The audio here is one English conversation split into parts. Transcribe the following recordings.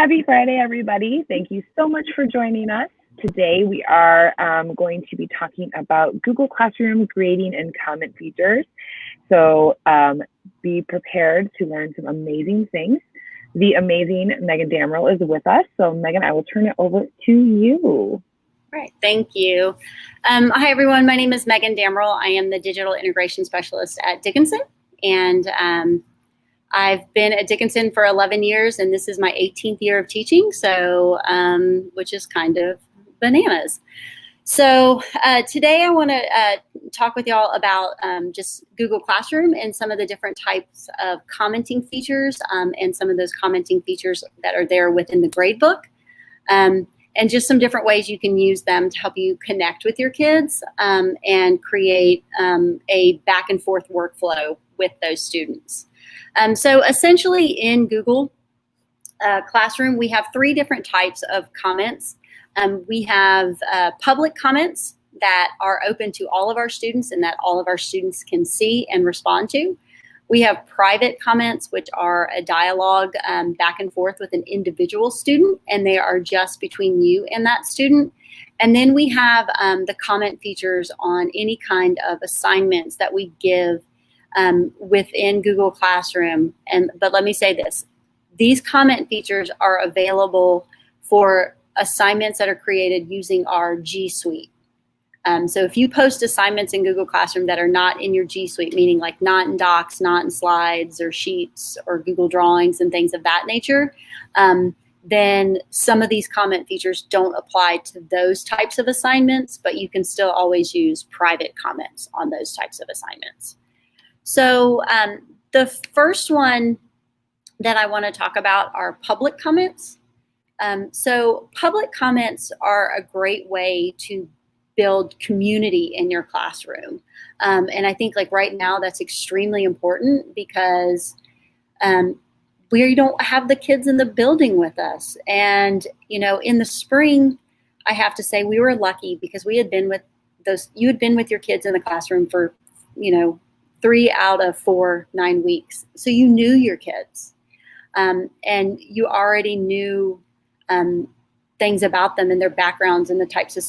Happy Friday, everybody. Thank you so much for joining us. Today, we are going to be talking about Google Classroom grading and comment features. So be prepared to learn some amazing things. The amazing Megan Damrell is with us. So Megan, I will turn it over to you. Right, thank you. Hi, everyone. My name is Megan Damrell. I am the Digital Integration Specialist at Dickinson. And I've been at Dickinson for 11 years, and this is my 18th year of teaching, so which is kind of bananas. So today I want to talk with y'all about just Google Classroom and some of the different types of commenting features and some of those commenting features that are there within the gradebook. And just some different ways you can use them to help you connect with your kids and create a back and forth workflow with those students. So essentially in Google Classroom, we have three different types of comments. We have public comments that are open to all of our students and that all of our students can see and respond to. We have private comments, which are a dialogue back and forth with an individual student, and they are just between you and that student. And then we have the comment features on any kind of assignments that we give within Google Classroom. But let me say this, these comment features are available for assignments that are created using our G Suite. So if you post assignments in Google Classroom that are not in your G Suite, meaning like not in Docs, not in Slides or Sheets or Google Drawings and things of that nature, then some of these comment features don't apply to those types of assignments, but you can still always use private comments on those types of assignments. So the first one that I want to talk about are public comments. So public comments are a great way to build community in your classroom. And I think like right now that's extremely important because we don't have the kids in the building with us. And, you know, in the spring, I have to say we were lucky because we had been with you had been with your kids in the classroom for, 3 out of 4 9 weeks. So you knew your kids and you already knew things about them and their backgrounds and the types of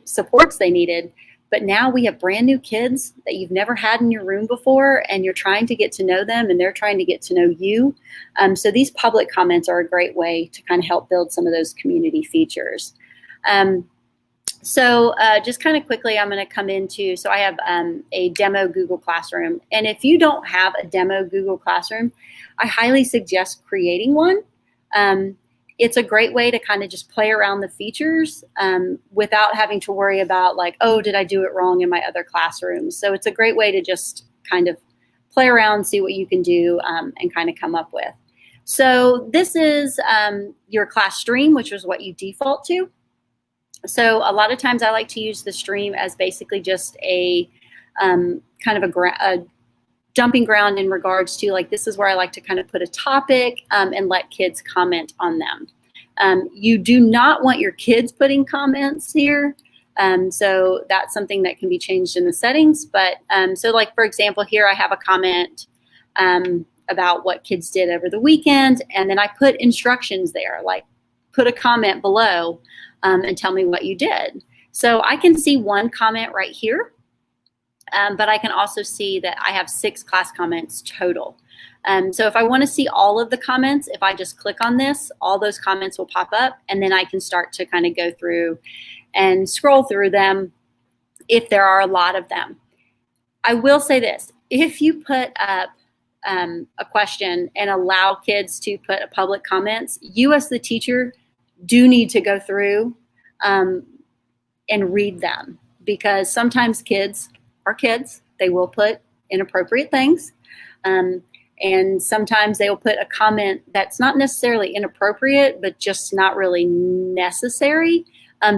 supports they needed. But now we have brand new kids that you've never had in your room before, and you're trying to get to know them and they're trying to get to know you. So these public comments are a great way to kind of help build some of those community features. So just kind of quickly, I'm going to come into, so I have a demo Google Classroom. And if you don't have a demo Google Classroom, I highly suggest creating one. It's a great way to kind of just play around the features without having to worry about like, oh, did I do it wrong in my other classrooms? So it's a great way to just kind of play around, see what you can do and kind of come up with. So this is your class stream, which is what you default to. So a lot of times I like to use the stream as basically just a kind of a dumping ground in regards to like, this is where I like to kind of put a topic and let kids comment on them. You do not want your kids putting comments here. So that's something that can be changed in the settings. But so like, for example, here I have a comment about what kids did over the weekend. And then I put instructions there, like put a comment below and tell me what you did. So I can see one comment right here. But I can also see that I have 6 class comments total. So if I want to see all of the comments, if I just click on this, all those comments will pop up, and then I can start to kind of go through and scroll through them if there are a lot of them. I will say this, if you put up a question and allow kids to put public comments, you as the teacher do need to go through and read them, because sometimes kids are kids. They will put inappropriate things. And sometimes they will put a comment that's not necessarily inappropriate, but just not really necessary.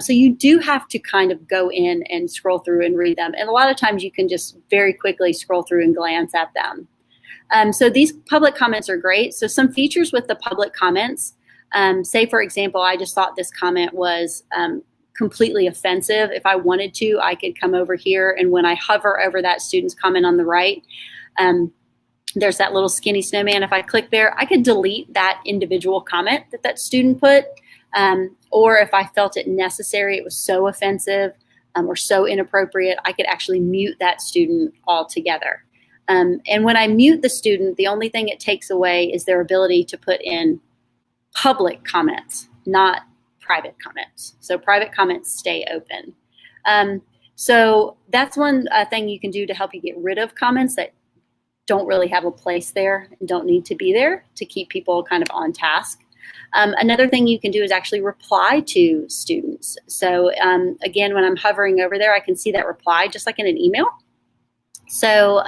So you do have to kind of go in and scroll through and read them. And a lot of times you can just very quickly scroll through and glance at them. So these public comments are great. So some features with the public comments, say for example, I just thought this comment was completely offensive. If I wanted to, I could come over here, and when I hover over that student's comment on the right, there's that little skinny snowman. If I click there, I could delete that individual comment that that student put. Or if I felt it necessary, it was so offensive or so inappropriate, I could actually mute that student altogether. And when I mute the student, the only thing it takes away is their ability to put in public comments, not private comments. So private comments stay open. So that's one thing you can do to help you get rid of comments that don't really have a place there and don't need to be there, to keep people kind of on task. Another thing you can do is actually reply to students. So again, when I'm hovering over there, I can see that reply just like in an email. So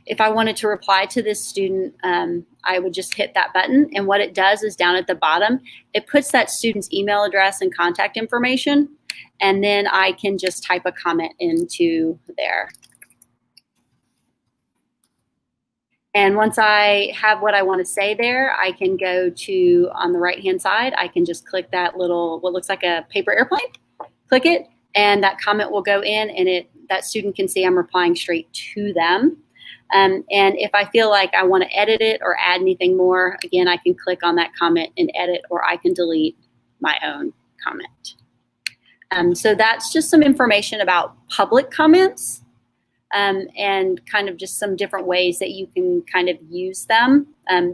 if I wanted to reply to this student, I would just hit that button. And what it does is down at the bottom, it puts that student's email address and contact information. And then I can just type a comment into there. And once I have what I want to say there, I can go to, on the right-hand side, I can just click that little, what looks like a paper airplane, click it, and that comment will go in, and that student can see I'm replying straight to them. And if I feel like I want to edit it or add anything more, again, I can click on that comment and edit, or I can delete my own comment. So that's just some information about public comments. And kind of just some different ways that you can kind of use them.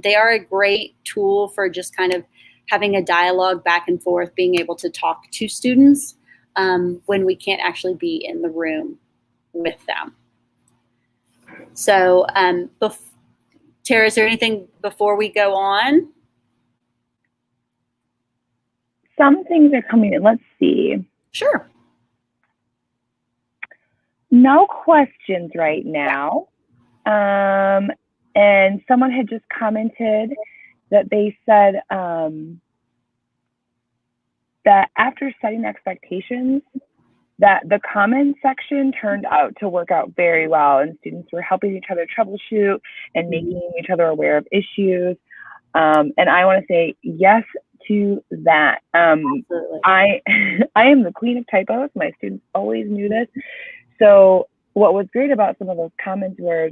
They are a great tool for just kind of having a dialogue back and forth, being able to talk to students when we can't actually be in the room with them. So Tara, is there anything before we go on? Some things are coming in. Let's see. Sure. No questions right now. And someone had just commented that they said that after setting expectations, that the comment section turned out to work out very well, and students were helping each other troubleshoot and making each other aware of issues. And I want to say yes to that. I am the queen of typos. My students always knew this. So what was great about some of those comments were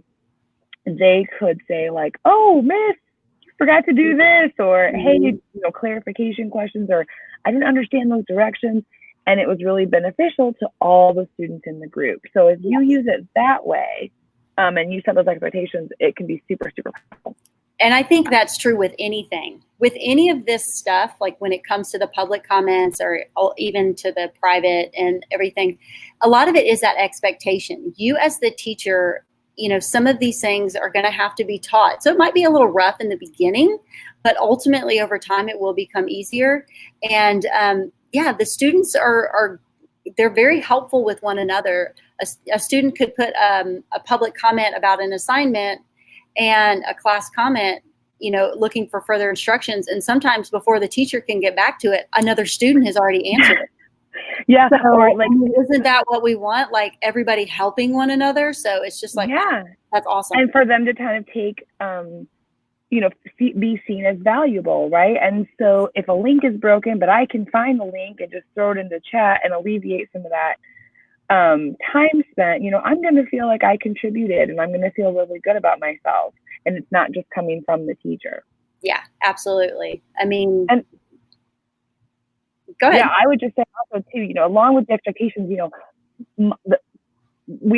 they could say like, oh, miss, you forgot to do this, or hey, clarification questions, or I didn't understand those directions. And it was really beneficial to all the students in the group. So if you use it that way and you set those expectations, it can be super, super powerful. And I think that's true with anything. With any of this stuff, like when it comes to the public comments or even to the private and everything, a lot of it is that expectation. You as the teacher, some of these things are going to have to be taught. So it might be a little rough in the beginning, but ultimately over time it will become easier. And the students they're very helpful with one another. A student could put a public comment about an assignment and a class comment, looking for further instructions. And sometimes before the teacher can get back to it, another student has already answered it. Yeah. So, isn't that what we want? Like everybody helping one another. So it's just like, yeah, that's awesome. And for them to kind of take, be seen as valuable, right? And so if a link is broken, but I can find the link and just throw it into chat and alleviate some of that time spent, I'm going to feel like I contributed, and I'm going to feel really good about myself. And it's not just coming from the teacher. Yeah, absolutely. I mean, and go ahead. Yeah, I would just say also too, along with the expectations, we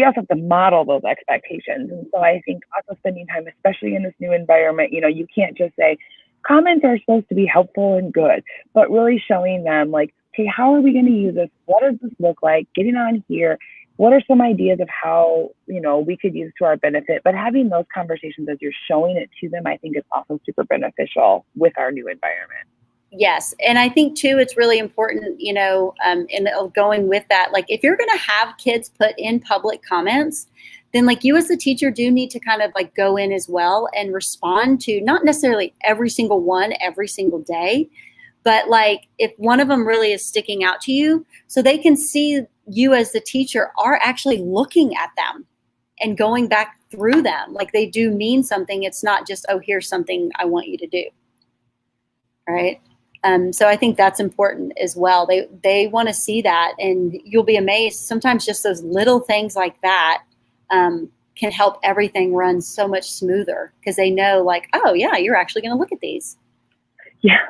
also have to model those expectations. And so I think also spending time, especially in this new environment, you can't just say comments are supposed to be helpful and good, but really showing them like, hey, how are we going to use this? What does this look like? Getting on here. What are some ideas of how, we could use to our benefit? But having those conversations as you're showing it to them, I think is also super beneficial with our new environment. Yes. And I think too, it's really important, and going with that, like if you're going to have kids put in public comments, then like you as the teacher do need to kind of like go in as well and respond to not necessarily every single one every single day, but like if one of them really is sticking out to you, so they can see you as the teacher are actually looking at them and going back through them. Like they do mean something. It's not just, oh, here's something I want you to do. All right. So I think that's important as well. They want to see that, and you'll be amazed. Sometimes just those little things like that can help everything run so much smoother because they know like, oh yeah, you're actually going to look at these. Yeah,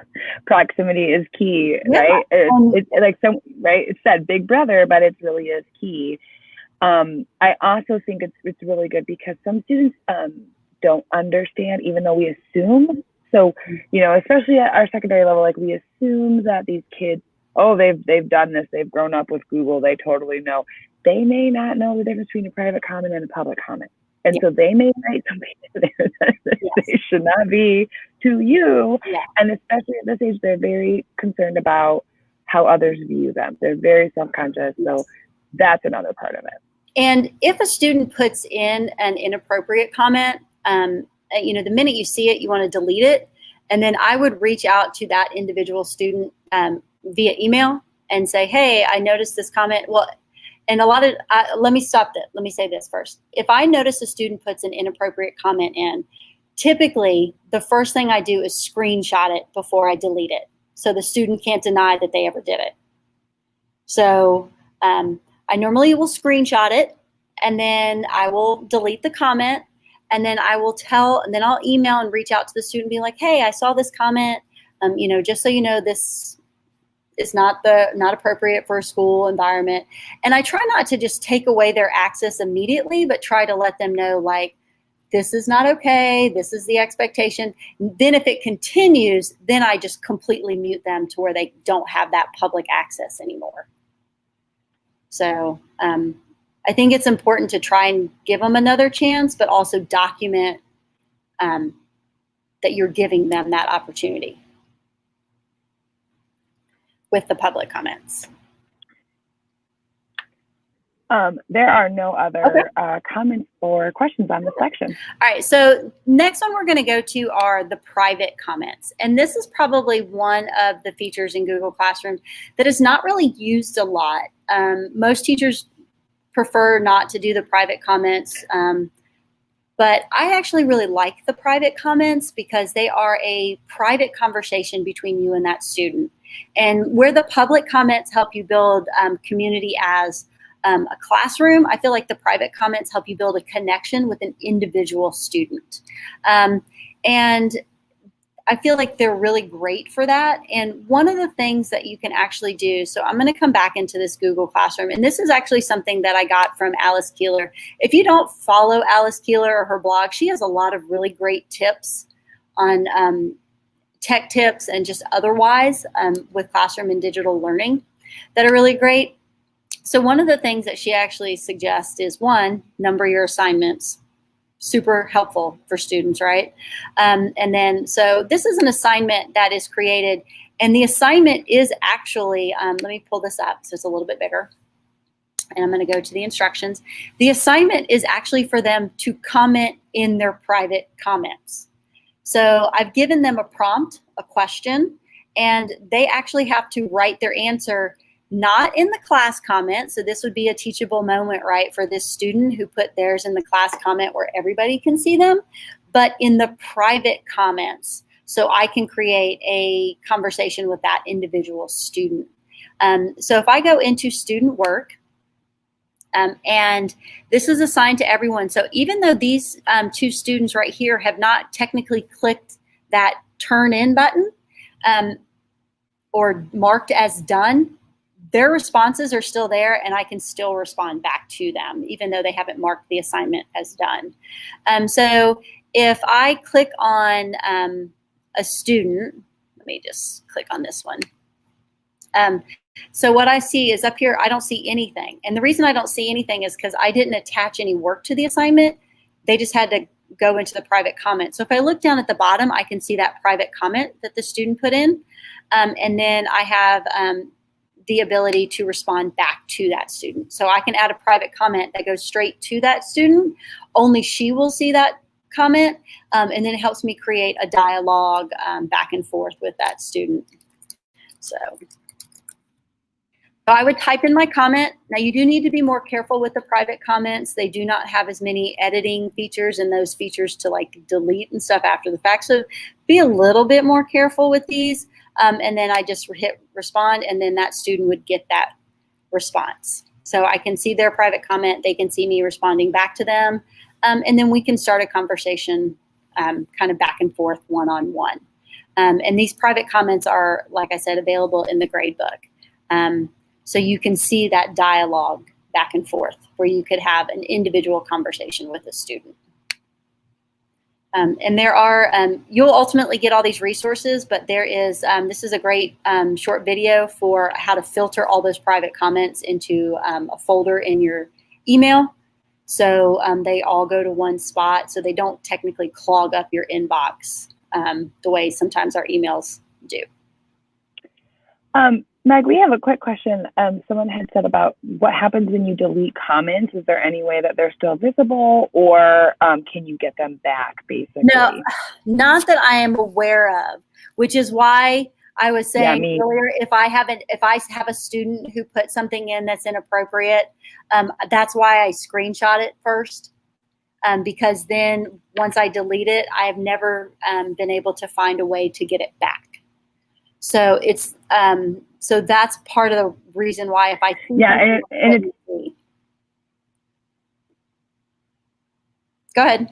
proximity is key, right? It's like right? It said Big Brother, but it really is key. I also think it's really good because some students don't understand, even though we assume. So, especially at our secondary level, like we assume that these kids, oh, they've done this, they've grown up with Google, they totally know. They may not know the difference between a private comment and a public comment. And so they may write something there that they should not be to you. Yeah. And especially at this age, they're very concerned about how others view them. They're very self-conscious. So that's another part of it. And if a student puts in an inappropriate comment, the minute you see it, you want to delete it. And then I would reach out to that individual student via email and say, hey, I noticed this comment. Well, and let me stop that. Let me say this first. If I notice a student puts an inappropriate comment in, typically the first thing I do is screenshot it before I delete it. So the student can't deny that they ever did it. So I normally will screenshot it and then I will delete the comment and then I'll email and reach out to the student and be like, hey, I saw this comment. Just so you know, this is not appropriate for a school environment. And I try not to just take away their access immediately, but try to let them know, like, this is not okay. This is the expectation. Then if it continues, then I just completely mute them to where they don't have that public access anymore. So I think it's important to try and give them another chance, but also document that you're giving them that opportunity with the public comments. There are no other comments or questions on this section. All right, so next one we're going to go to are the private comments. And this is probably one of the features in Google Classroom that is not really used a lot. Most teachers prefer not to do the private comments, but I actually really like the private comments because they are a private conversation between you and that student. And where the public comments help you build community as a classroom, I feel like the private comments help you build a connection with an individual student. And I feel like they're really great for that. And one of the things that you can actually do, so I'm going to come back into this Google Classroom, and this is actually something that I got from Alice Keeler. If you don't follow Alice Keeler or her blog, she has a lot of really great tips on tech tips and just otherwise with classroom and digital learning that are really great. So one of the things that she actually suggests is, one, number your assignments. Super helpful for students, right? And then, so this is an assignment that is created, and the assignment is actually, let me pull this up so it's a little bit bigger. And I'm going to go to the instructions. The assignment is actually for them to comment in their private comments. So I've given them a prompt, a question, and they actually have to write their answer not in the class comment. So this would be a teachable moment, right, for this student who put theirs in the class comment where everybody can see them, but in the private comments. So I can create a conversation with that individual student. So if I go into student work, and this is assigned to everyone. So even though these two students right here have not technically clicked that turn in button or marked as done, their responses are still there and I can still respond back to them, even though they haven't marked the assignment as done. So if I click on a student, let me just click on this one. So what I see is up here, I don't see anything. And the reason I don't see anything is because I didn't attach any work to the assignment. They just had to go into the private comment. So if I look down at the bottom, I can see that private comment that the student put in. And then I have the ability to respond back to that student. So I can add a private comment that goes straight to that student. Only she will see that comment. And then it helps me create a dialogue back and forth with that student. So I would type in my comment. Now you do need to be more careful with the private comments. They do not have as many editing features and those features to like delete and stuff after the fact. So be a little bit more careful with these. And then I just hit respond, and then that student would get that response. So I can see their private comment. They can see me responding back to them. and then we can start a conversation kind of back and forth one-on-one. And these private comments are, like I said, available in the gradebook. So you can see that dialogue back and forth where you could have an individual conversation with a student. And there are, you'll ultimately get all these resources, but there is, this is a great short video for how to filter all those private comments into a folder in your email. So they all go to one spot, so they don't technically clog up your inbox the way sometimes our emails do. Meg, we have a quick question. Someone had said about what happens when you delete comments. Is there any way that they're still visible, or can you get them back, basically? No, not that I am aware of, which is why I was saying earlier, if I have a student who put something in that's inappropriate, that's why I screenshot it first. Because then once I delete it, I have never been able to find a way to get it back. So it's so that's part of the reason why if I think go ahead.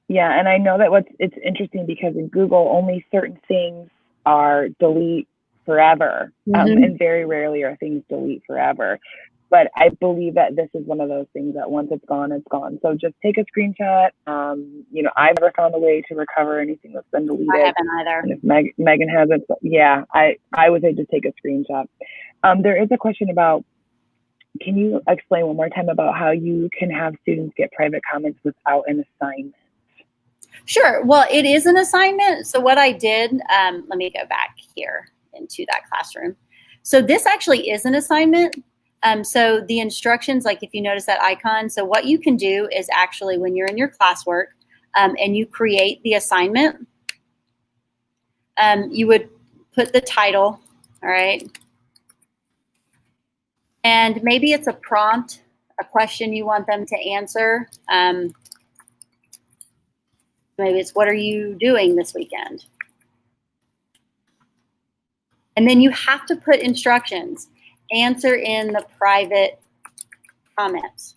Yeah, and I know that it's interesting because in Google only certain things are delete forever, and very rarely are things delete forever. But I believe that this is one of those things that once it's gone, it's gone. So just take a screenshot. You know, I've never found a way to recover anything that's been deleted. I haven't either. And if Megan hasn't, yeah, I would say just take a screenshot. There is a question about, can you explain one more time about how you can have students get private comments without an assignment? Sure. Well, it is an assignment. So what I did, let me go back here into that classroom. So this actually is an assignment. So the instructions, like if you notice that icon, so what you can do is actually when you're in your classwork and you create the assignment, you would put the title, all right? And maybe it's a prompt, a question you want them to answer. Maybe it's, what are you doing this weekend? And then you have to put instructions. Answer in the private comments.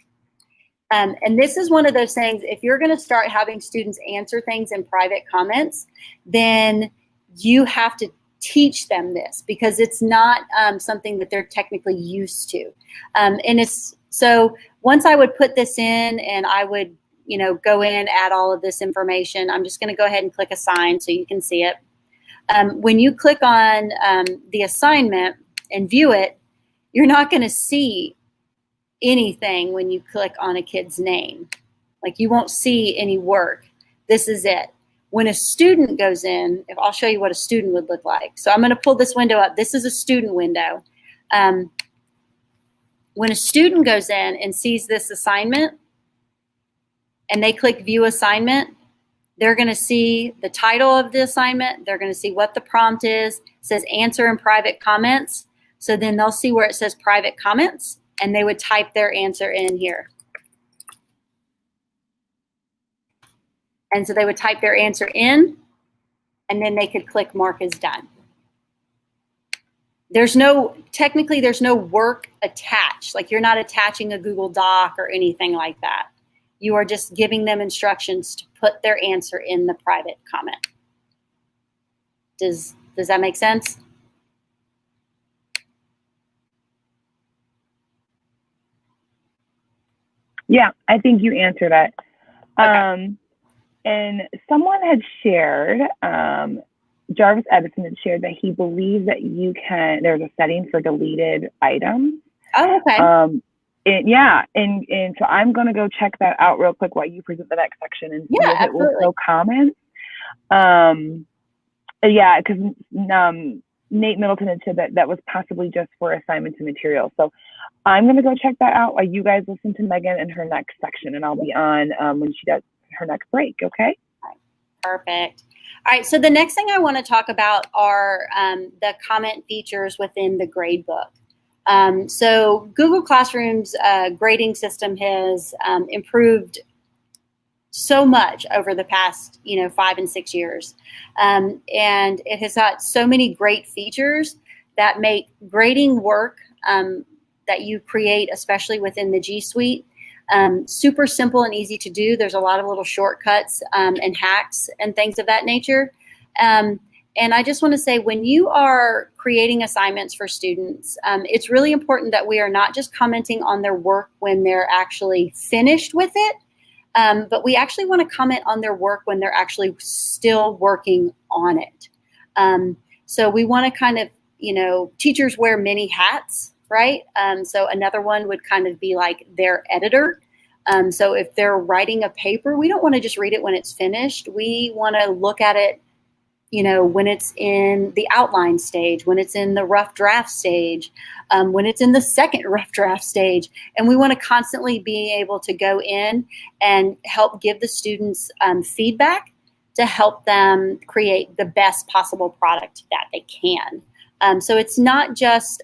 And this is one of those things, if you're going to start having students answer things in private comments, then you have to teach them this because it's not something that they're technically used to. And it's so once I would put this in and I would, you know, go in, add all of this information, I'm just going to go ahead and click assign so you can see it. When you click on the assignment and view it, you're not going to see anything when you click on a kid's name. Like you won't see any work. This is it. When a student goes in, if I'll show you what a student would look like. So I'm going to pull this window up. This is a student window. When a student goes in and sees this assignment and they click view assignment, they're going to see the title of the assignment. They're going to see what the prompt is. It says answer in private comments. So then they'll see where it says private comments and they would type their answer in here. And so they would type their answer in and then they could click mark as done. Technically there's no work attached. Like you're not attaching a Google Doc or anything like that. You are just giving them instructions to put their answer in the private comment. Does that make sense? Yeah, I think you answered it. Okay. And someone had shared, Jarvis Edison had shared that he believes that there's a setting for deleted items. Oh, okay. And so I'm going to go check that out real quick while you present the next section and see if it will show comments. Yeah, because Nate Middleton had said that was possibly just for assignments and materials. So I'm going to go check that out while you guys listen to Megan in her next section, and I'll be on when she does her next break, okay? Perfect. All right, so the next thing I want to talk about are the comment features within the gradebook. So Google Classroom's grading system has improved so much over the past, 5 and 6 years. And it has got so many great features that make grading work that you create, especially within the G Suite, Super simple and easy to do. There's a lot of little shortcuts and hacks and things of that nature. And I just want to say, when you are creating assignments for students, it's really important that we are not just commenting on their work when they're actually finished with it, but we actually want to comment on their work when they're actually still working on it. So we want to kind of, teachers wear many hats, right? So another one would kind of be like their editor. So if they're writing a paper, we don't want to just read it when it's finished. We want to look at it, when it's in the outline stage, when it's in the rough draft stage, when it's in the second rough draft stage. And we want to constantly be able to go in and help give the students feedback to help them create the best possible product that they can. So it's not just,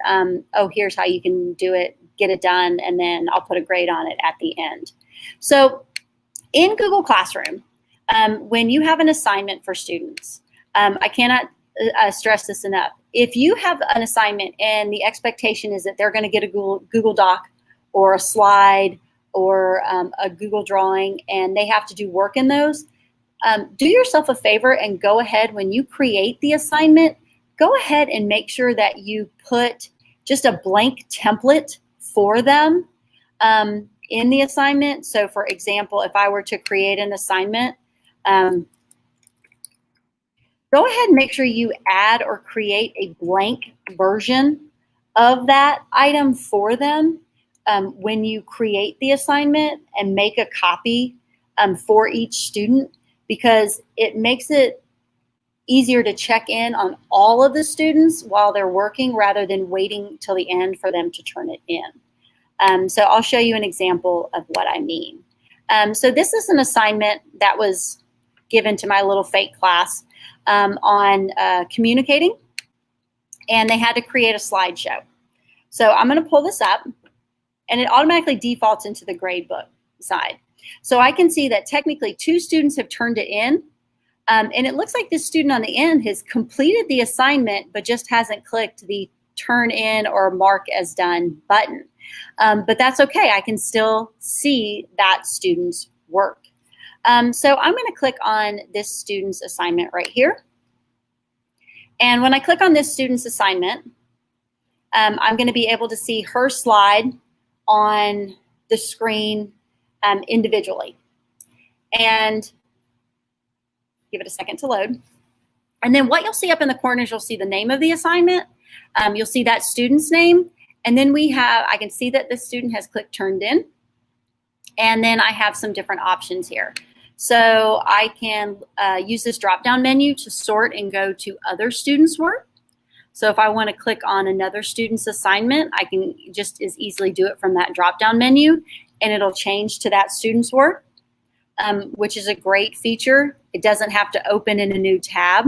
here's how you can do it, get it done, and then I'll put a grade on it at the end. So in Google Classroom, when you have an assignment for students, I cannot stress this enough. If you have an assignment and the expectation is that they're going to get a Google Doc or a slide or a Google drawing, and they have to do work in those, do yourself a favor and go ahead, when you create the assignment, go ahead and make sure that you put just a blank template for them in the assignment. So for example, if I were to create an assignment, go ahead and make sure you add or create a blank version of that item for them when you create the assignment, and make a copy for each student, because it makes it easier to check in on all of the students while they're working, rather than waiting till the end for them to turn it in. So I'll show you an example of what I mean. So this is an assignment that was given to my little fake class on communicating, and they had to create a slideshow. So I'm going to pull this up, and it automatically defaults into the gradebook side. So I can see that technically 2 students have turned it in, and it looks like this student on the end has completed the assignment but just hasn't clicked the turn in or mark as done button. But that's okay. I can still see that student's work. So I'm going to click on this student's assignment right here. And when I click on this student's assignment, I'm going to be able to see her slide on the screen individually. And give it a second to load. And then what you'll see up in the corner is you'll see the name of the assignment. You'll see that student's name. And then I can see that the student has clicked turned in. And then I have some different options here. So I can use this drop-down menu to sort and go to other students' work. So if I want to click on another student's assignment, I can just as easily do it from that drop-down menu, and it'll change to that student's work, which is a great feature. It doesn't have to open in a new tab.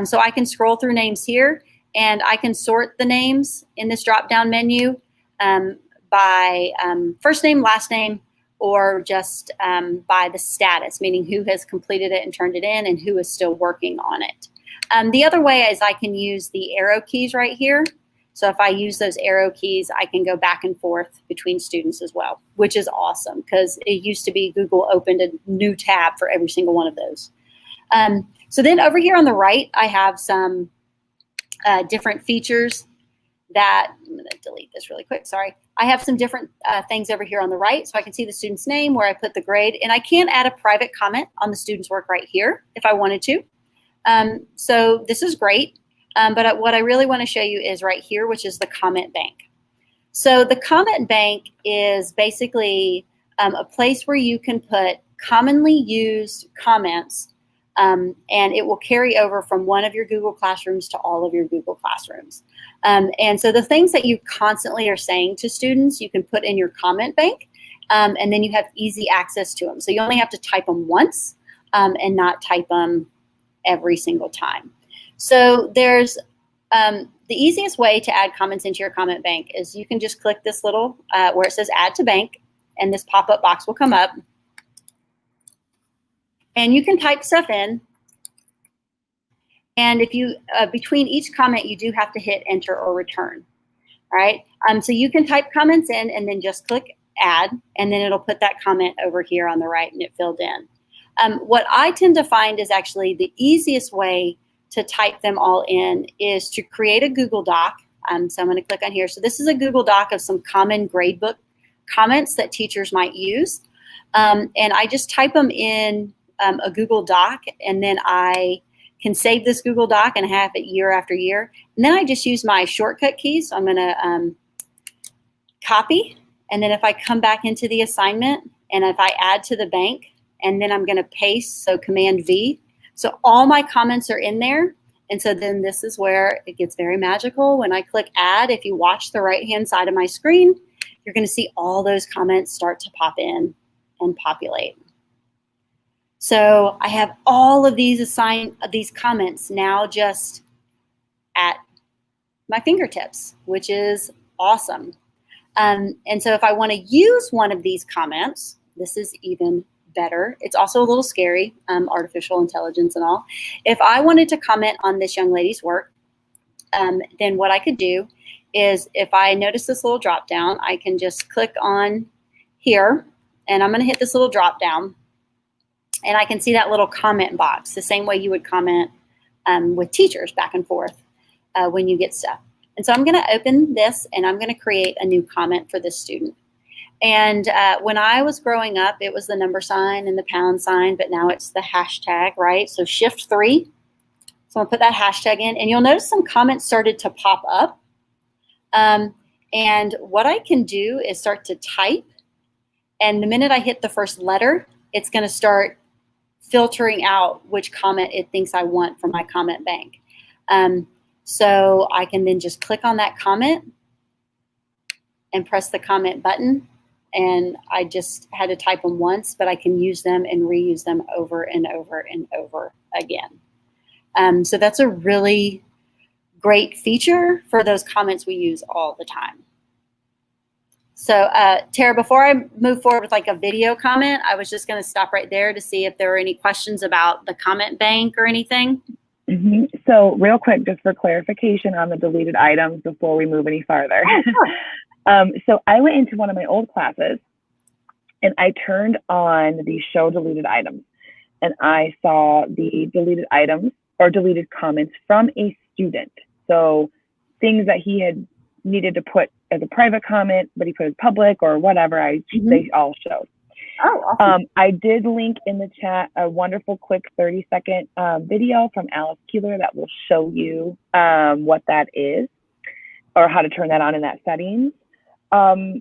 So I can scroll through names here, and I can sort the names in this drop-down menu by first name, last name, or just by the status, meaning who has completed it and turned it in and who is still working on it. The other way is I can use the arrow keys right here. So if I use those arrow keys, I can go back and forth between students as well, which is awesome, because it used to be Google opened a new tab for every single one of those. So then over here on the right, I have some different features that, I'm going to delete this really quick, sorry. I have some different things over here on the right, so I can see the student's name, where I put the grade, and I can add a private comment on the student's work right here if I wanted to. So this is great, but what I really want to show you is right here, which is the comment bank. So the comment bank is basically a place where you can put commonly used comments, and it will carry over from one of your Google Classrooms to all of your Google Classrooms. And so the things that you constantly are saying to students, you can put in your comment bank, and then you have easy access to them. So you only have to type them once and not type them every single time. So there's the easiest way to add comments into your comment bank is you can just click this little where it says add to bank, and this pop-up box will come up. And you can type stuff in. And if you, between each comment, you do have to hit enter or return, all right? So you can type comments in and then just click add, and then it'll put that comment over here on the right and it filled in. What I tend to find is actually the easiest way to type them all in is to create a Google Doc. So I'm going to click on here. So this is a Google Doc of some common gradebook comments that teachers might use. And I just type them in a Google Doc, and then I can save this Google Doc and have it year after year. And then I just use my shortcut keys. So I'm going to copy. And then if I come back into the assignment and if I add to the bank, and then I'm going to paste, so Command V. So all my comments are in there. And so then this is where it gets very magical. When I click add, if you watch the right-hand side of my screen, you're going to see all those comments start to pop in and populate. So I have all of these comments now just at my fingertips, which is awesome. And so if I want to use one of these comments, this is even better. It's also a little scary, artificial intelligence and all. If I wanted to comment on this young lady's work, then what I could do is if I notice this little drop down, I can just click on here, and I'm going to hit this little drop down, and I can see that little comment box, the same way you would comment with teachers back and forth when you get stuff. And so I'm going to open this, and I'm going to create a new comment for this student. And when I was growing up, it was the number sign and the pound sign, but now it's the hashtag, right? So Shift 3. So I'll put that hashtag in, and you'll notice some comments started to pop up. And what I can do is start to type, and the minute I hit the first letter, it's going to start filtering out which comment it thinks I want from my comment bank. So I can then just click on that comment and press the comment button. And I just had to type them once, but I can use them and reuse them over and over and over again. So that's a really great feature for those comments we use all the time. So Tara, before I move forward with like a video comment, I was just going to stop right there to see if there were any questions about the comment bank or anything. Mm-hmm. So real quick, just for clarification on the deleted items before we move any farther. So I went into one of my old classes and I turned on the show deleted items, and I saw the deleted items or deleted comments from a student. So things that he had needed to put as a private comment, but he put as public or whatever, they all showed. Oh, awesome. I did link in the chat a wonderful quick 30-second video from Alice Keeler that will show you what that is or how to turn that on in that settings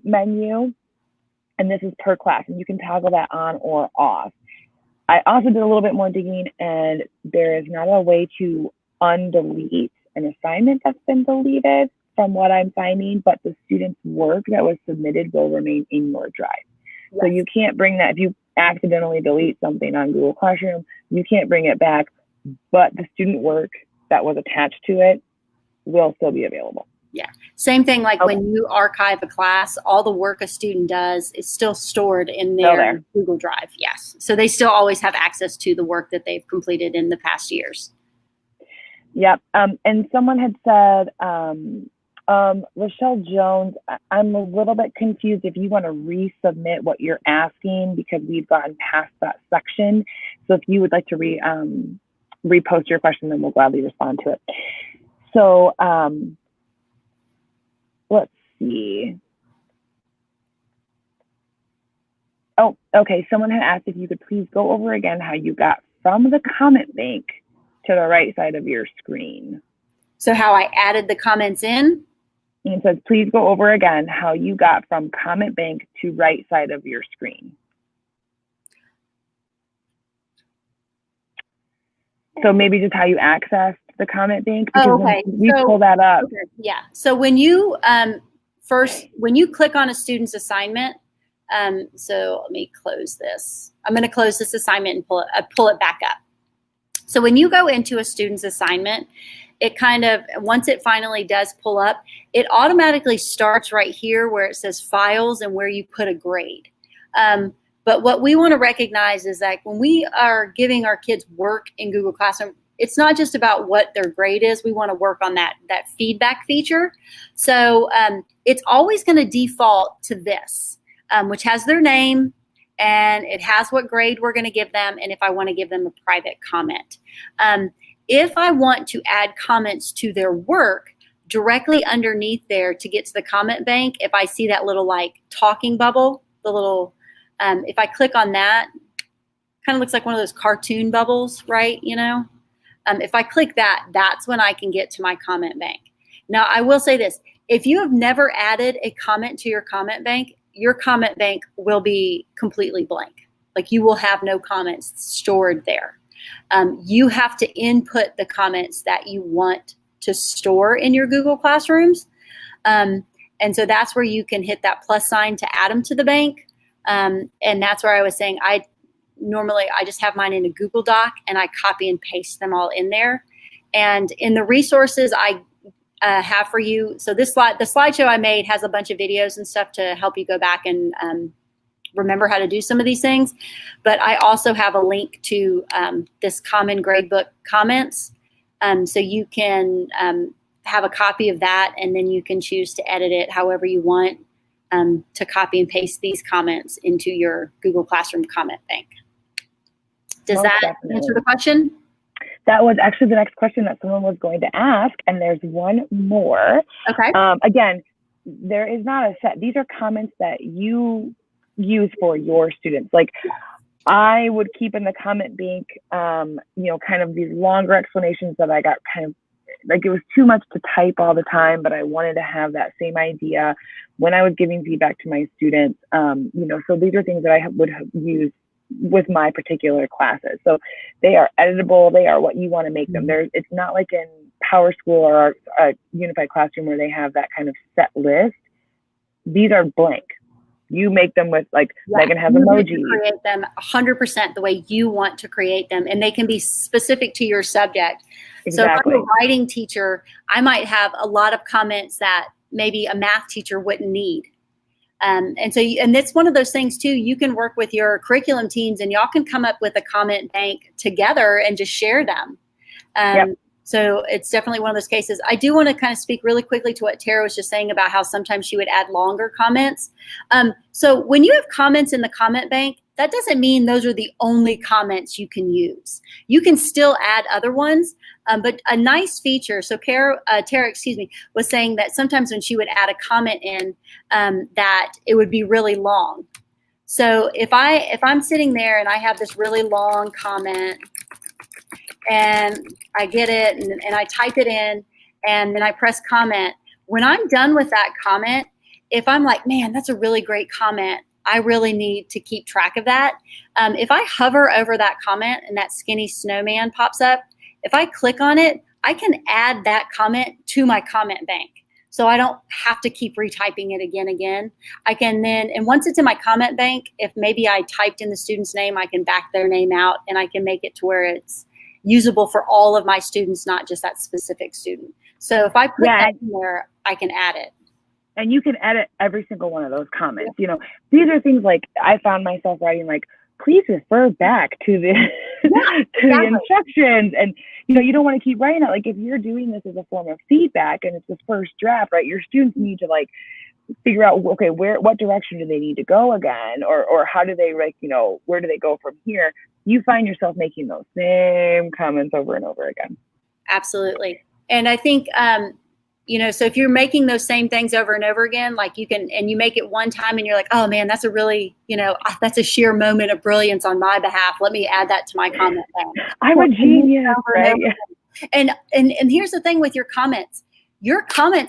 menu. And this is per class, and you can toggle that on or off. I also did a little bit more digging, and there is not a way to undelete an assignment that's been deleted from what I'm finding, but the student's work that was submitted will remain in your drive. Yes. So you can't bring that, if you accidentally delete something on Google Classroom, you can't bring it back, but the student work that was attached to it will still be available. Yeah. Same thing like when you archive a class, all the work a student does is still stored in their Google Drive. Yes. So they still always have access to the work that they've completed in the past years. Yep. And someone had said, Rochelle Jones, I'm a little bit confused if you want to resubmit what you're asking because we've gotten past that section. So if you would like to repost your question, then we'll gladly respond to it. So, let's see. Oh, okay. Someone had asked if you could please go over again how you got from the comment bank to the right side of your screen. So how I added the comments in? And it says, please go over again how you got from comment bank to right side of your screen. So maybe just how you accessed the comment bank, because we pull that up. Okay. Yeah. So when you when you click on a student's assignment, so let me close this. I'm going to close this assignment and pull it back up. So when you go into a student's assignment, it kind of, once it finally does pull up, it automatically starts right here where it says files and where you put a grade. But what we want to recognize is that when we are giving our kids work in Google Classroom, it's not just about what their grade is. We want to work on that feedback feature. So it's always going to default to this. which has their name, and it has what grade we're going to give them, and if I want to give them a private comment. If I want to add comments to their work, directly underneath there to get to the comment bank, if I see that little like talking bubble, the little, if I click on that, kind of looks like one of those cartoon bubbles, right? You know, if I click that, that's when I can get to my comment bank. Now, I will say this, if you have never added a comment to your comment bank will be completely blank. Like you will have no comments stored there. You have to input the comments that you want to store in your Google Classrooms. And so that's where you can hit that plus sign to add them to the bank. And that's where I was saying, normally I just have mine in a Google Doc and I copy and paste them all in there. And in the resources I have for you, so the slideshow I made has a bunch of videos and stuff to help you go back and remember how to do some of these things. But I also have a link to this Common Gradebook Comments. So you can have a copy of that, and then you can choose to edit it however you want to copy and paste these comments into your Google Classroom comment bank. Does that answer the question? That was actually the next question that someone was going to ask, and there's one more. Okay. Again, there is not a set. These are comments that you use for your students. Like I would keep in the comment bank, you know, kind of these longer explanations that I got kind of like it was too much to type all the time, but I wanted to have that same idea when I was giving feedback to my students. You know, so these are things that I would use with my particular classes. So they are editable. They are what you want to make them. It's not like in Power School or a Unified Classroom where they have that kind of set list. These are blank. You make them with, like, Megan has emojis. You create them 100% the way you want to create them, and they can be specific to your subject. Exactly. So if I'm a writing teacher, I might have a lot of comments that maybe a math teacher wouldn't need. And it's one of those things too, you can work with your curriculum teams and y'all can come up with a comment bank together and just share them. Yep. So it's definitely one of those cases. I do want to kind of speak really quickly to what Tara was just saying about how sometimes she would add longer comments. So when you have comments in the comment bank, that doesn't mean those are the only comments you can use. You can still add other ones, but a nice feature, so Tara, was saying that sometimes when she would add a comment in, that it would be really long. So if I'm sitting there and I have this really long comment, and I get it and I type it in and then I press comment. When I'm done with that comment, if I'm like, man, that's a really great comment, I really need to keep track of that. If I hover over that comment and that skinny snowman pops up, if I click on it, I can add that comment to my comment bank. So I don't have to keep retyping it again. I can then, and once it's in my comment bank, if maybe I typed in the student's name, I can back their name out and I can make it to where it's usable for all of my students, not just that specific student. So if I put that in there, I can add it. And you can edit every single one of those comments. You know, these are things like I found myself writing like, please refer back to the the instructions. And, you know, you don't want to keep writing that. Like if you're doing this as a form of feedback and it's the first draft, right, your students need to like figure out, okay, what direction do they need to go again? Or how do they, like, you know, where do they go from here? You find yourself making those same comments over and over again. Absolutely. And I think, you know, so if you're making those same things over and over again, like you can, and you make it one time and you're like, oh man, that's a really, you know, that's a sheer moment of brilliance on my behalf. Let me add that to my comment bank. I'm a genius, right? And here's the thing with your comments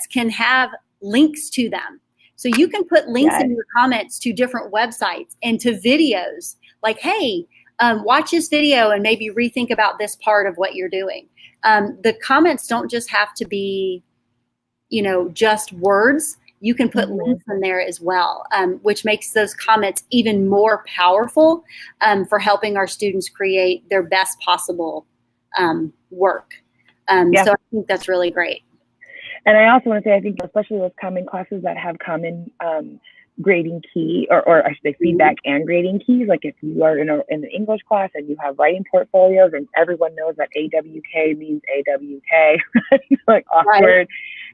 can have links to them. So you can put links in your comments to different websites and to videos like, hey, watch this video and maybe rethink about this part of what you're doing. The comments don't just have to be, you know, just words. You can put links in there as well, which makes those comments even more powerful for helping our students create their best possible work. So I think that's really great. And I also want to say, I think especially those common classes that have common grading key, or I should say feedback and grading keys, like if you are in an English class and you have writing portfolios and everyone knows that AWK means AWK, like awkward, right.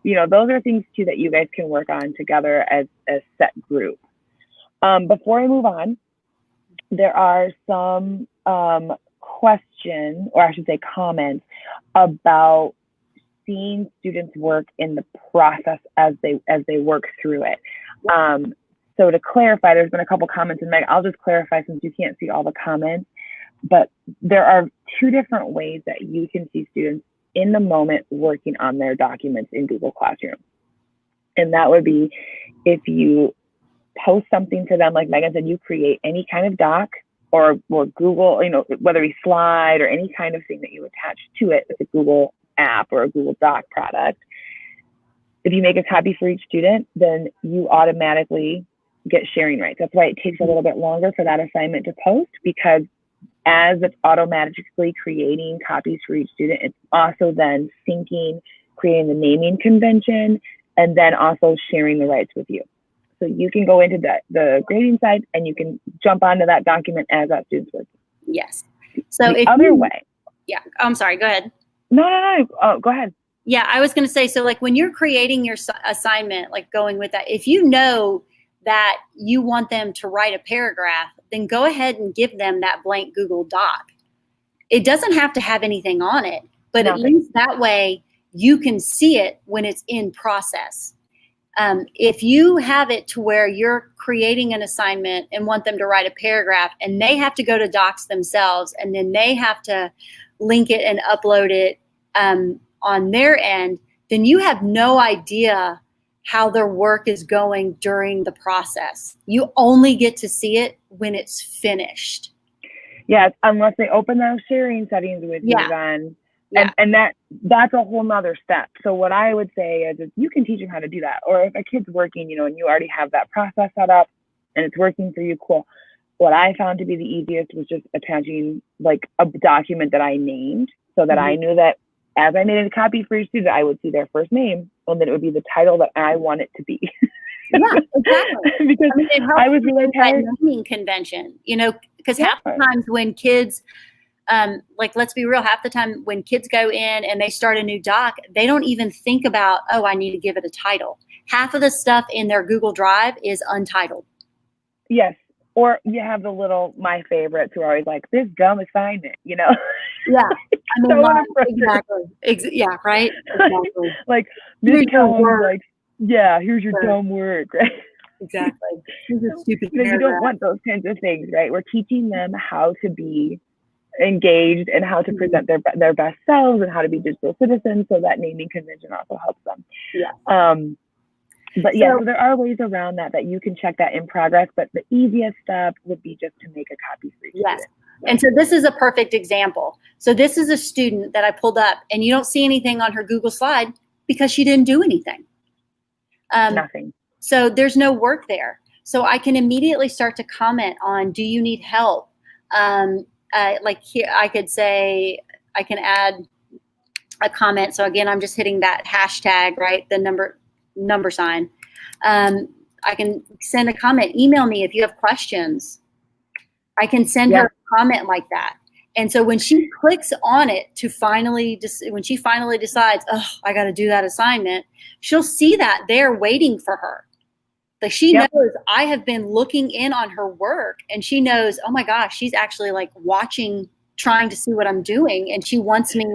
You know, those are things too that you guys can work on together as a set group. Before I move on, there are some questions, or I should say comments, about seeing students work in the process as they work through it. So to clarify, there's been a couple comments, and Meg, I'll just clarify since you can't see all the comments, but there are two different ways that you can see students in the moment working on their documents in Google Classroom. And that would be if you post something to them, like Megan said, you create any kind of doc or Google, whether it be slide or any kind of thing that you attach to it with a Google app or a Google Doc product. If you make a copy for each student, then you automatically get sharing rights. That's why it takes a little bit longer for that assignment to post, because as it's automatically creating copies for each student, it's also then syncing, creating the naming convention, and then also sharing the rights with you. So you can go into the grading side and you can jump onto that document as that student's working. Yes. So the other way. Yeah, I'm sorry, go ahead. No. Oh, go ahead. Yeah, I was going to say, so like when you're creating your assignment, like going with that, if you know that you want them to write a paragraph, then go ahead and give them that blank Google Doc. It doesn't have to have anything on it, but at least that way you can see it when it's in process. If you have it to where you're creating an assignment and want them to write a paragraph and they have to go to Docs themselves and then they have to link it and upload it on their end, then you have no idea how their work is going during the process. You only get to see it when it's finished. Yeah, unless they open those sharing settings with you then. And that's a whole nother step. So what I would say is you can teach them how to do that. Or if a kid's working, and you already have that process set up and it's working for you, cool. What I found to be the easiest was just attaching like a document that I named, so that I knew that as I made a copy for each student, I would see their first name, and then it would be the title that I want it to be. Yeah, exactly. Because I was really tired. Naming convention, because half the times when kids, let's be real, half the time when kids go in and they start a new doc, they don't even think about, I need to give it a title. Half of the stuff in their Google Drive is untitled. Yes. Or you have the little, my favorites who are always like, this dumb assignment, Yeah. I mean, exactly. Yeah, right? Exactly. Like, this like, here's your dumb work, right? Exactly. Stupid you don't want those kinds of things, right? We're teaching them how to be engaged and how to present their best selves and how to be digital citizens, so that naming convention also helps them. Yeah. But yeah, so there are ways around that you can check that in progress, but the easiest step would be just to make a copy for each student. And so this is a perfect example. So this is a student that I pulled up, and you don't see anything on her Google slide because she didn't do anything. Nothing. So there's no work there. So I can immediately start to comment on, do you need help? Like here, I could say, I can add a comment. So again, I'm just hitting that hashtag, right? The number sign. I can send a comment. Email me if you have questions. I can send her a comment like that. And so when she clicks on it when she finally decides, I got to do that assignment, she'll see that there waiting for her. Like she knows I have been looking in on her work, and she knows, oh my gosh, she's actually like watching, trying to see what I'm doing. And she wants me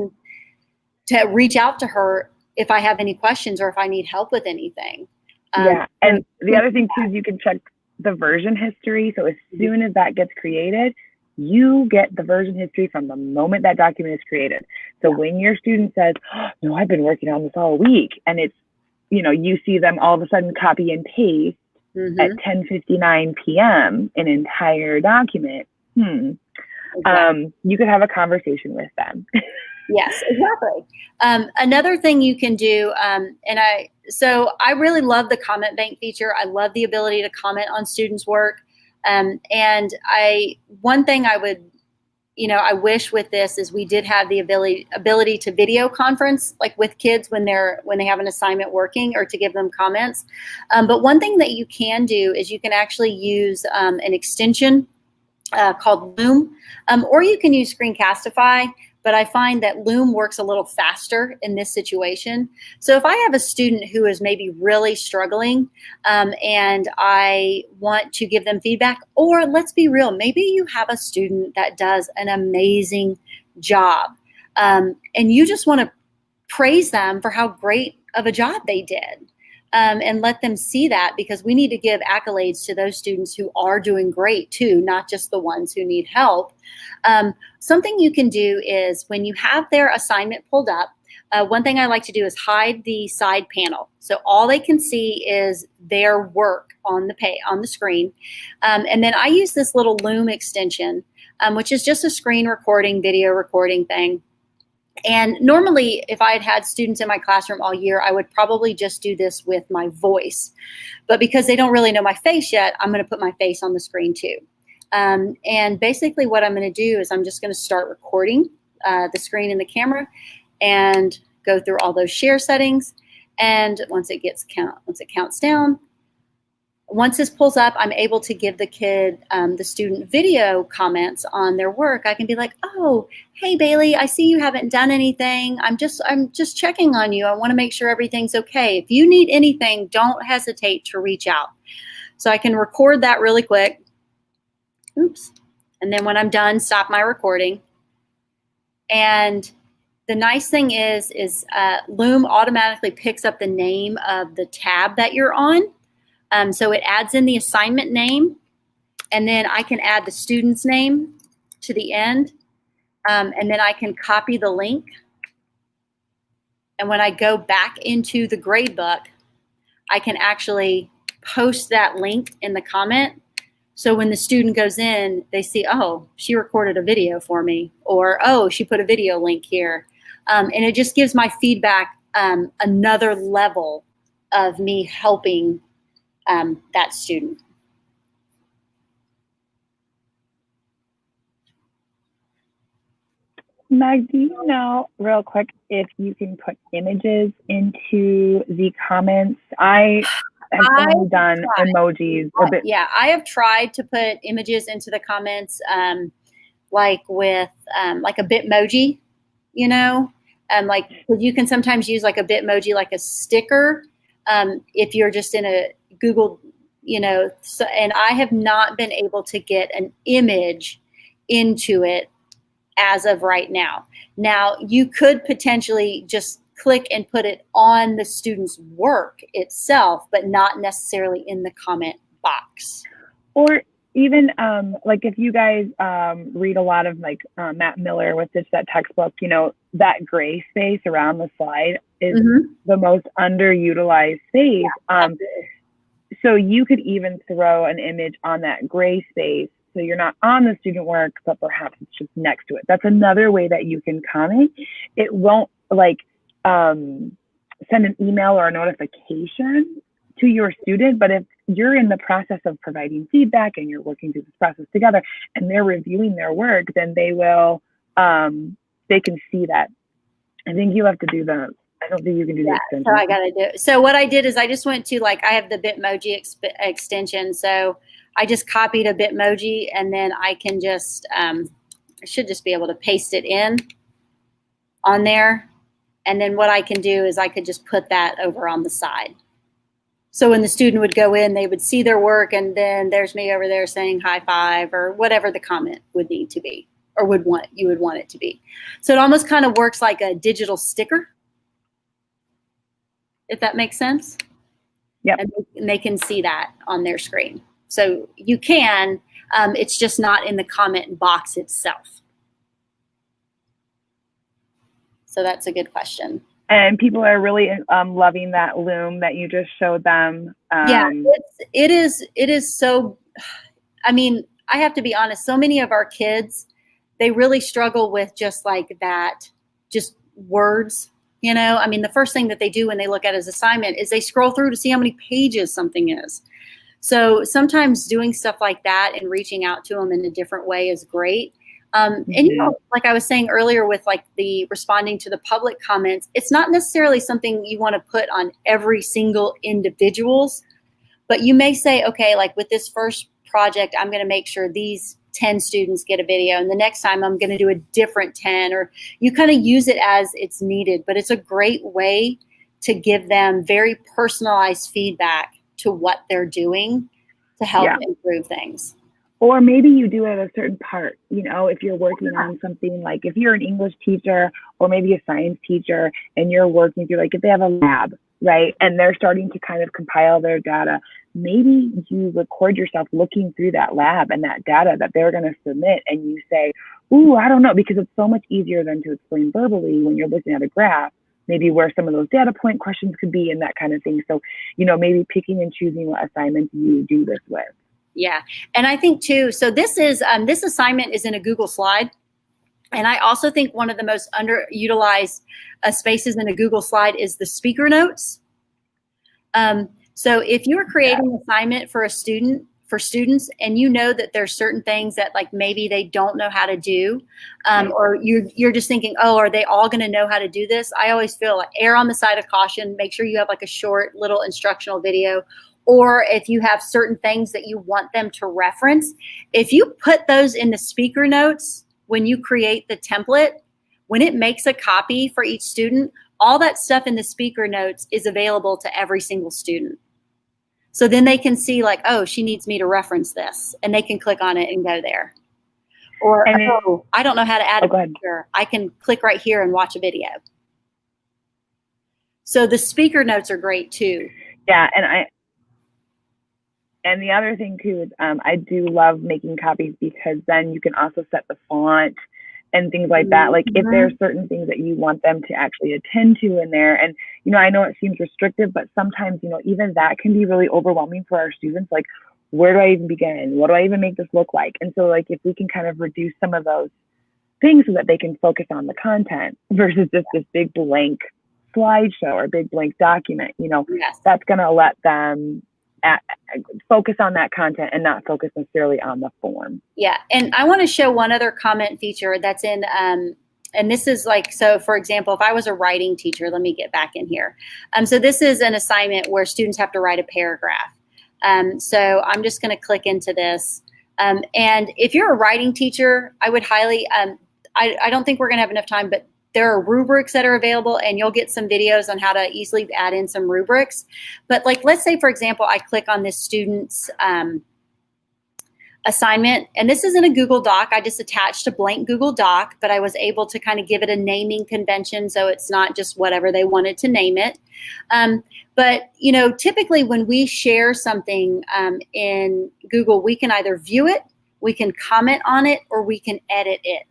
to reach out to her if I have any questions or if I need help with anything. And the other thing too is you can check the version history. So as soon as that gets created, you get the version history from the moment that document is created. So when your student says, no, I've been working on this all week, and it's, you see them all of a sudden copy and paste at 10:59 p.m. an entire document, you could have a conversation with them. Yes, exactly. Another thing you can do, so I really love the comment bank feature. I love the ability to comment on students' work. One thing I would, I wish with this is we did have the ability to video conference, like with kids when they have an assignment working, or to give them comments. But one thing that you can do is you can actually use an extension called Loom, or you can use Screencastify. but I find that Loom works a little faster in this situation. So if I have a student who is maybe really struggling and I want to give them feedback, or let's be real, maybe you have a student that does an amazing job and you just want to praise them for how great of a job they did. And let them see that, because we need to give accolades to those students who are doing great too, not just the ones who need help. Something you can do is when you have their assignment pulled up, one thing I like to do is hide the side panel. So all they can see is their work on the screen. And then I use this little Loom extension, which is just a screen recording, video recording thing. And normally, if I had had students in my classroom all year, I would probably just do this with my voice. But because they don't really know my face yet, I'm going to put my face on the screen too. And basically what I'm going to do is I'm just going to start recording the screen and the camera and go through all those share settings. And once it counts down, once this pulls up, I'm able to give the kid, the student, video comments on their work. I can be like, "Oh, hey Bailey, I see you haven't done anything. I'm just checking on you. I want to make sure everything's okay. If you need anything, don't hesitate to reach out." So I can record that really quick. Oops. And then when I'm done, stop my recording. And the nice thing is Loom automatically picks up the name of the tab that you're on. So it adds in the assignment name, and then I can add the student's name to the end, and then I can copy the link. And when I go back into the gradebook, I can actually post that link in the comment. So when the student goes in, they see, oh, she recorded a video for me, or, oh, she put a video link here. And it just gives my feedback another level of me helping that student. Meg, do you know real quick if you can put images into the comments? I have only done emojis a bit. Yeah, I have tried to put images into the comments, like with like a Bitmoji, you know, like you can sometimes use like a Bitmoji, like a sticker, if you're just in a Google, you know. So, and I have not been able to get an image into it as of right now. Now, you could potentially just click and put it on the student's work itself, but not necessarily in the comment box. Or even like if you guys read a lot of like Matt Miller with that textbook, you know, that gray space around the slide is the most underutilized space. So you could even throw an image on that gray space. So you're not on the student work, but perhaps it's just next to it. That's another way that you can comment. It won't like send an email or a notification to your student, but if you're in the process of providing feedback and you're working through this process together and they're reviewing their work, then they will, they can see that. I think you have to do the, I don't think you can do the extension. So I got to do it. So what I did is I just went to, like, I have the Bitmoji extension. So I just copied a Bitmoji, and then I can just, I should just be able to paste it in on there. And then what I can do is I could just put that over on the side. So when the student would go in, they would see their work, and then there's me over there saying high five or whatever the comment would need to be, or you would want it to be. So it almost kind of works like a digital sticker, if that makes sense. Yeah. And they can see that on their screen. So you can, it's just not in the comment box itself. So that's a good question. And people are really loving that Loom that you just showed them. Yeah, it is so, I mean, I have to be honest, so many of our kids, they really struggle with just like that, just words, you know. I mean, the first thing that they do when they look at his assignment is they scroll through to see how many pages something is. So sometimes doing stuff like that and reaching out to them in a different way is great. And, you know, like I was saying earlier with like the responding to the public comments, it's not necessarily something you want to put on every single individual's, but you may say, okay, like with this first project, I'm going to make sure these 10 students get a video, and the next time I'm going to do a different 10, or you kind of use it as it's needed. But it's a great way to give them very personalized feedback to what they're doing to help improve things. Or maybe you do it at a certain part, you know, if you're working on something, like if you're an English teacher or maybe a science teacher and you're working through, like if they have a lab, right, and they're starting to kind of compile their data, maybe you record yourself looking through that lab and that data that they're going to submit, and you say, ooh, I don't know, because it's so much easier than to explain verbally when you're looking at a graph, maybe where some of those data point questions could be and that kind of thing. So, you know, maybe picking and choosing what assignments you do this with. Yeah, and I think too, so this is this assignment is in a Google slide. And I also think one of the most underutilized spaces in a Google slide is the speaker notes. So if you're creating an assignment for students, and you know that there's certain things that like maybe they don't know how to do, or you're just thinking, oh, are they all going to know how to do this? I always feel like err on the side of caution. Make sure you have like a short little instructional video. Or if you have certain things that you want them to reference, if you put those in the speaker notes when you create the template, when it makes a copy for each student, all that stuff in the speaker notes is available to every single student. So then they can see like, oh, she needs me to reference this, and they can click on it and go there. Or, oh, I don't know how to add a picture. I can click right here and watch a video. So the speaker notes are great too. Yeah, and the other thing too is I do love making copies, because then you can also set the font and things like that. Like if there's certain things that you want them to actually attend to in there. And, you know, I know it seems restrictive, but sometimes, you know, even that can be really overwhelming for our students. Like, where do I even begin? What do I even make this look like? And so like, if we can kind of reduce some of those things so that they can focus on the content versus just this big blank slideshow or big blank document, you know, that's going to let them focus on that content and not focus necessarily on the form. Yeah, and I want to show one other comment feature that's in, and this is like, so for example, if I was a writing teacher, let me get back in here. So this is an assignment where students have to write a paragraph. So I'm just going to click into this. And if you're a writing teacher, I would highly, I don't think we're going to have enough time, but there are rubrics that are available, and you'll get some videos on how to easily add in some rubrics. But like, let's say, for example, I click on this student's assignment, and this is in a Google Doc. I just attached a blank Google Doc, but I was able to kind of give it a naming convention, so it's not just whatever they wanted to name it. But, you know, typically when we share something in Google, we can either view it, we can comment on it, or we can edit it.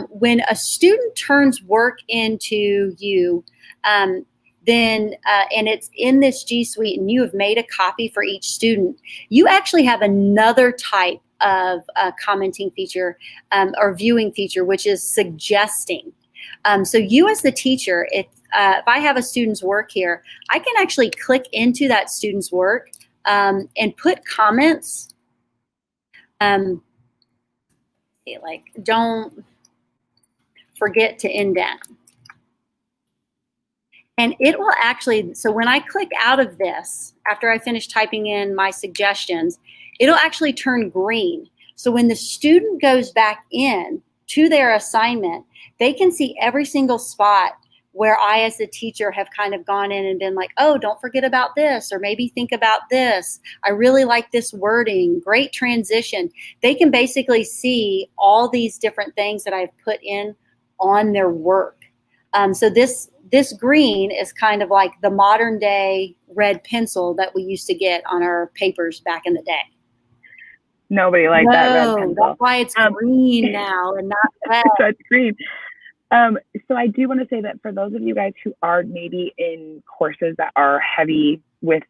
When a student turns work into you, then and it's in this G Suite, and you have made a copy for each student, you actually have another type of commenting feature or viewing feature, which is suggesting. So you as the teacher, if I have a student's work here, I can actually click into that student's work and put comments. Like, don't forget to indent. And it will actually, so when I click out of this, after I finish typing in my suggestions, it'll actually turn green. So when the student goes back in to their assignment, they can see every single spot where I, as the teacher, have kind of gone in and been like, oh, don't forget about this, or maybe think about this. I really like this wording, great transition. They can basically see all these different things that I've put in on their work. So this green is kind of like the modern day red pencil that we used to get on our papers back in the day. Nobody liked that red pencil. That's why it's green now and not red. So it's green. So I do want to say that for those of you guys who are maybe in courses that are heavy with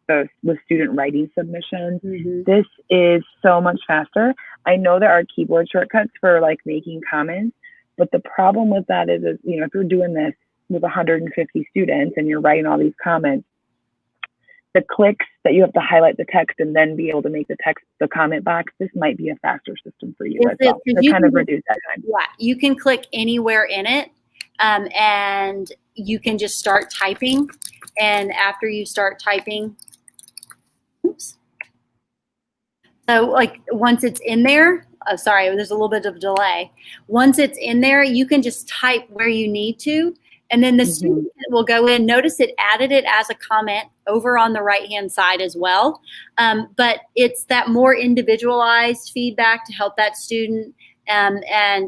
student writing submissions, this is so much faster. I know there are keyboard shortcuts for like making comments, but the problem with that is, you know, if you're doing this with 150 students and you're writing all these comments, the clicks that you have to highlight the text and then be able to make the comment box, this might be a faster system for you as well. To kind of reduce that time. Yeah, you can click anywhere in it, and you can just start typing. And after you start typing, oops. So like once it's in there, sorry, there's a little bit of delay. Once it's in there, you can just type where you need to, and then the student will go in. Notice it added it as a comment over on the right-hand side as well. But it's that more individualized feedback to help that student, and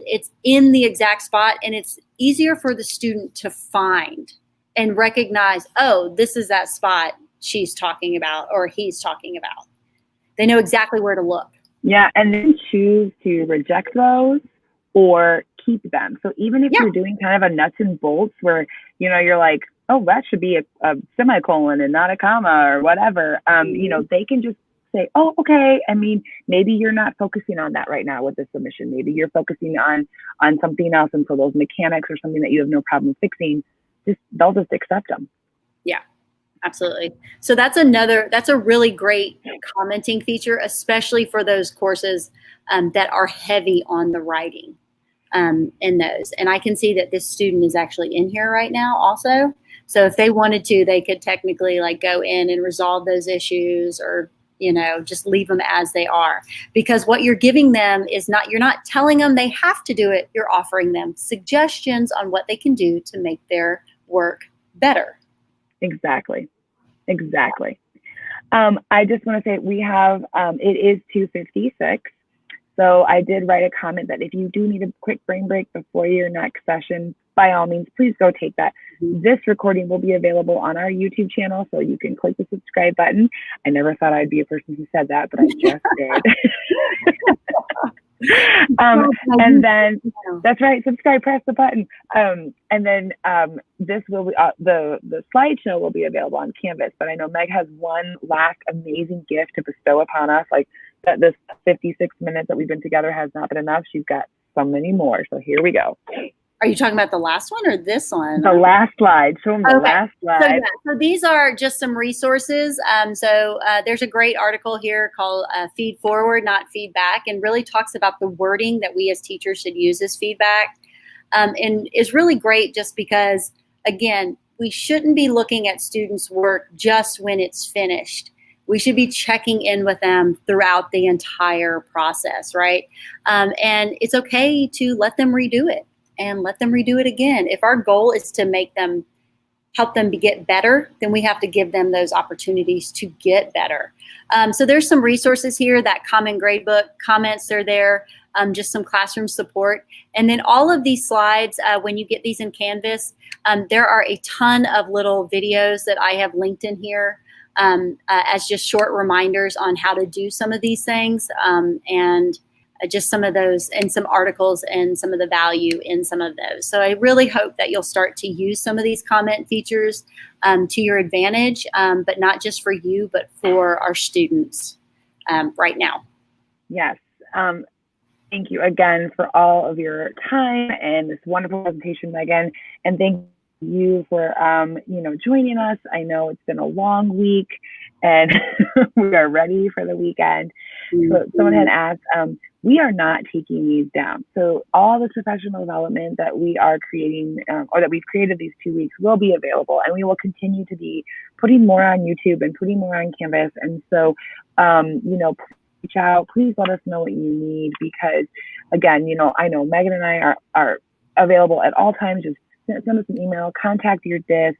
it's in the exact spot, and it's easier for the student to find and recognize, oh, this is that spot she's talking about or he's talking about. They know exactly where to look. Yeah, and then choose to reject those or keep them. So even if you're doing kind of a nuts and bolts where, you know, you're like, oh, that should be a semicolon and not a comma or whatever, you know, they can just say, oh, okay. I mean, maybe you're not focusing on that right now with the submission. Maybe you're focusing on something else. And so those mechanics or something that you have no problem fixing, they'll just accept them. Yeah. Absolutely. So that's a really great commenting feature, especially for those courses that are heavy on the writing in those. And I can see that this student is actually in here right now also. So if they wanted to, they could technically like go in and resolve those issues or, you know, just leave them as they are. Because what you're giving them is you're not telling them they have to do it. You're offering them suggestions on what they can do to make their work better. Exactly. I just want to say we have, it is 2:56. So I did write a comment that if you do need a quick brain break before your next session, by all means, please go take that. This recording will be available on our YouTube channel, so you can click the subscribe button. I never thought I'd be a person who said that, but I just did. And then that's right, subscribe, press the button. And then this will be the slideshow will be available on Canvas. But I know Meg has one last amazing gift to bestow upon us. Like that, this 56 minutes that we've been together has not been enough. She's got so many more. So here we go. Are you talking about the last one or this one? The last slide. Show them the last slide. So these are just some resources. There's a great article here called Feed Forward, Not Feedback, and really talks about the wording that we as teachers should use as feedback. And is really great just because, again, we shouldn't be looking at students' work just when it's finished. We should be checking in with them throughout the entire process, right? And it's okay to let them redo it. And let them redo it again. If our goal is to help them get better, then we have to give them those opportunities to get better. So there's some resources here, that Common Gradebook, comments are there, just some classroom support. And then all of these slides, when you get these in Canvas, there are a ton of little videos that I have linked in here as just short reminders on how to do some of these things. And just some of those, and some articles and some of the value in some of those. So I really hope that you'll start to use some of these comment features to your advantage, but not just for you, but for our students right now. Yes. Thank you again for all of your time and this wonderful presentation, Megan. And thank you for joining us. I know it's been a long week and we are ready for the weekend. So someone had asked, we are not taking these down. So all the professional development that we are creating or that we've created these 2 weeks will be available, and we will continue to be putting more on YouTube and putting more on Canvas. And so, reach out, please let us know what you need, because again, I know Megan and I are available at all times. Just send us an email, contact your DIS,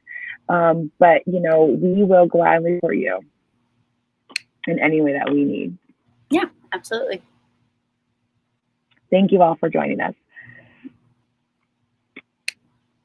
but we will gladly support you in any way that we need. Yeah, absolutely. Thank you all for joining us.